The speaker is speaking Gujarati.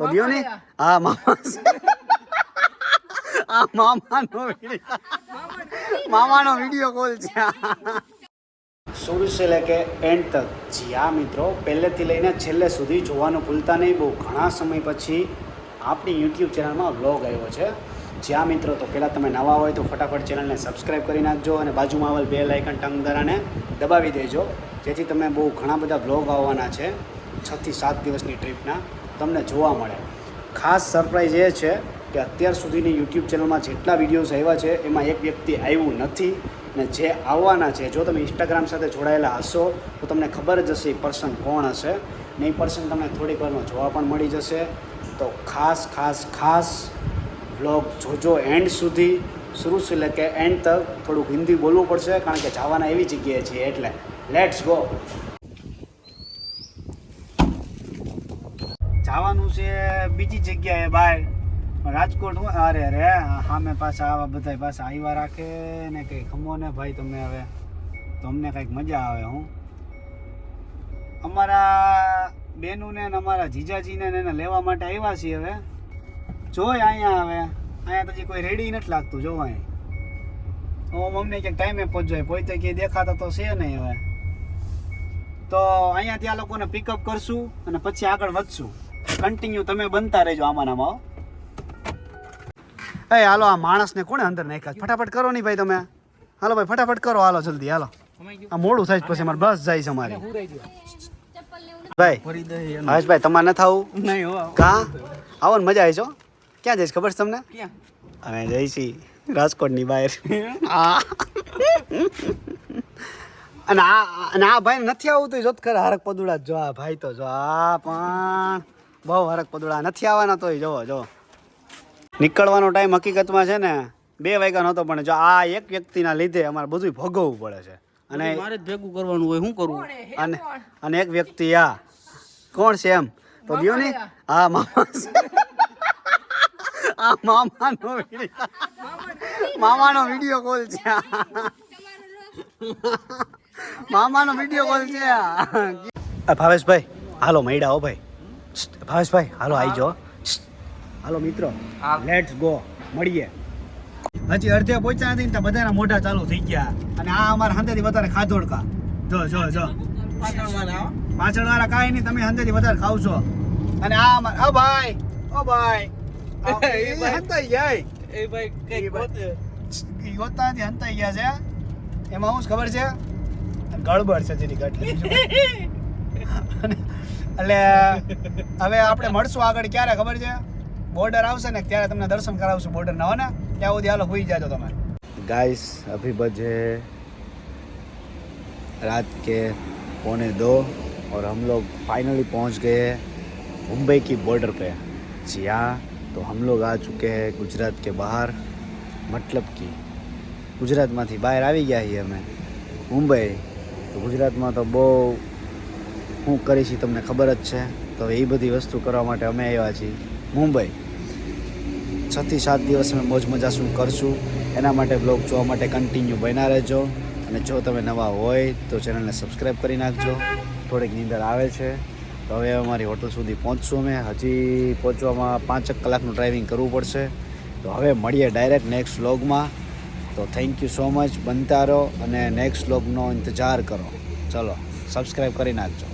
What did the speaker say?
તો દિયો ને હા મામા આ મામાનો વિડીયો કોલ છે शुरू से लेके एंड तक जी हाँ मित्रों પહેલેથી લઈને છેલ્લે સુધી જોવાનું ભૂલતા નહીં. બહુ ઘણા સમય પછી આપણી યુટ્યુબ ચેનલમાં વ્લોગ આવ્યો છે. જ્યાં મિત્રો તો પહેલાં તમે નવા હોય તો ફટાફટ ચેનલને સબસ્ક્રાઈબ કરી નાખજો અને બાજુમાં આવેલ બેલ આઇકન ટંગધરાને દબાવી દેજો, જેથી તમે બહુ ઘણા બધા વ્લોગ આવવાના છે 6 થી 7 દિવસની ટ્રીપના તમને જોવા મળે. ખાસ સરપ્રાઈઝ એ છે કે અત્યાર સુધીની યુટ્યુબ ચેનલમાં જેટલા વિડીયોઝ આવ્યા છે એમાં એક વ્યક્તિ આવ્યું નથી ને જે આવવાના છે. જો તમે ઇન્સ્ટાગ્રામ સાથે જોડાયેલા હશો તો તમને ખબર જ હશે એ પર્સન કોણ હશે ને એ પર્સન તમને થોડીક વારમાં જોવા પણ મળી જશે. તો ખાસ ખાસ ખાસ વ્લોગ જોજો એન્ડ સુધી, શરૂ से लेके એન્ડ તક. થોડુંક હિન્દી બોલવું પડશે કારણ કે જવાના એવી જગ્યાએ છીએ એટલે લેટ્સ ગો. જવાનું છે બીજી જગ્યાએ બહાર રાજકોટ. અરે અરે સામે પાછા આવા બધા પાછા આવ્યા રાખે ને કંઈ ખમો ને ભાઈ તમે હવે તો અમને કંઈક મજા આવે. હું અમારા બેનુને ને અમારા જીજાજીને એને લેવા માટે આવ્યા છીએ. હવે જોઈ અહીંયા હવે અહીંયા તો હજી કોઈ રેડી નથી લાગતું. જો અહીંયા અમને ક્યાંક ટાઈમે પહોંચજો પોતે ક્યાંય દેખાતા તો છે નહીં. હવે તો અહીંયાથી આ લોકોને પિકઅપ કરશું અને પછી આગળ વધશું. કન્ટિન્યુ તમે બનતા રહેજો આમાં. એ હાલો આ માણસને કોણે અંદર નાખ્યા? ફટાફટ કરો નહીં ભાઈ તમે. હાલો ભાઈ ફટાફટ કરો, હાલો જલ્દી હાલો. આ મોડું થાય પછી અમારે બસ જાય છે અમારી. ભાઈ હરેશભાઈ તમારે ન થવું કા આવો ને મજા આવી છો. ક્યાં જઈશ ખબર છે તમને? અમે જઈશી રાજકોટની બહાર. અને આ ભાઈ નથી આવવું તો જોત ખરે હરક પદુડા જો. આ ભાઈ તો જો આ પણ બહુ હરક પદુડા નથી આવવાના તોય જોવો જો. નીકળવાનો ટાઈમ હકીકતમાં છે ને 2 વાગ્યાનો હતો, પણ જો આ એક વ્યક્તિના લીધે અમારે બધું ભોગવવું પડે છે. અને મારે જ ભેગું કરવાનું હોય, શું કરવું? અને એક વ્યક્તિ આ કોણ છે એમ તો દિયો ને હા મામા આ મામાનો વિડીયો કોલ છે. મામાનો વિડીયો કોલ છે. ભાવેશભાઈ હાલો મૈડા હો ભાઈ. ભાવેશભાઈ હાલો આવી જાઓ. હાલો મિત્રો લેટ્સ ગો મળીએ. હજી અડધે પહોંચ્યા નથી ને તો બધાના મોઢા ચાલુ થઈ ગયા. અને આ અમારા હંધેથી વધારે ખાધોડકા જો જો જો પાછળ વાળા કાંઈ નહીં, તમે હંધેથી વધારે ખાવ છો. અને આ અમારા ઓ ભાઈ હંતાઈ જાય એ ભાઈ કઈ ગોતાથી હંતાઈ ગયા છે. એમાં શું ખબર છે? ગડબડ છે જેની એટલે હવે આપણે મળશું આગળ. ક્યારે ખબર છે? बॉर्डर आवશે ને ત્યારે તમને દર્शन કરાવશું બોર્ડર ના. હો ને ત્યાં સુધી હાલો હોઈ જાજો તમે. गाइस अभी बजे रात के 1:45 और हम लोग फाइनली पहुंच गए मुंबई की बॉर्डर पे. जी हाँ, तो हम लोग आ चुके हैं गुजरात के बाहर, मतलब कि ગુજરાતમાંથી બહાર આવી ગયા છીએ અમે મુંબઈ. તો ગુજરાતમાં તો બહુ શું કરીશું તમને ખબર જ છે. તો એ બધી વસ્તુ કરવા માટે અમે આવ્યા છીએ મુંબઈ. 6 થી 7 દિવસ અમે મોજ મજા શું કરશું એના માટે બ્લોગ જોવા માટે કન્ટિન્યુ બન્યા રહેજો. અને જો તમે નવા હોય તો ચેનલને સબસ્ક્રાઈબ કરી નાખજો. થોડીક નીંદર આવે છે તો હવે અમારી હોટલ સુધી પહોંચશું અમે. હજી પહોંચવામાં 5 કલાકનું ડ્રાઇવિંગ કરવું પડશે. તો હવે મળીએ ડાયરેક્ટ નેક્સ્ટ વ્લોગમાં. તો થેન્ક યુ સો મચ. બનતા રહો અને નેક્સ્ટ વ્લોગનો ઇંતજાર કરો. ચલો સબસ્ક્રાઈબ કરી નાખજો.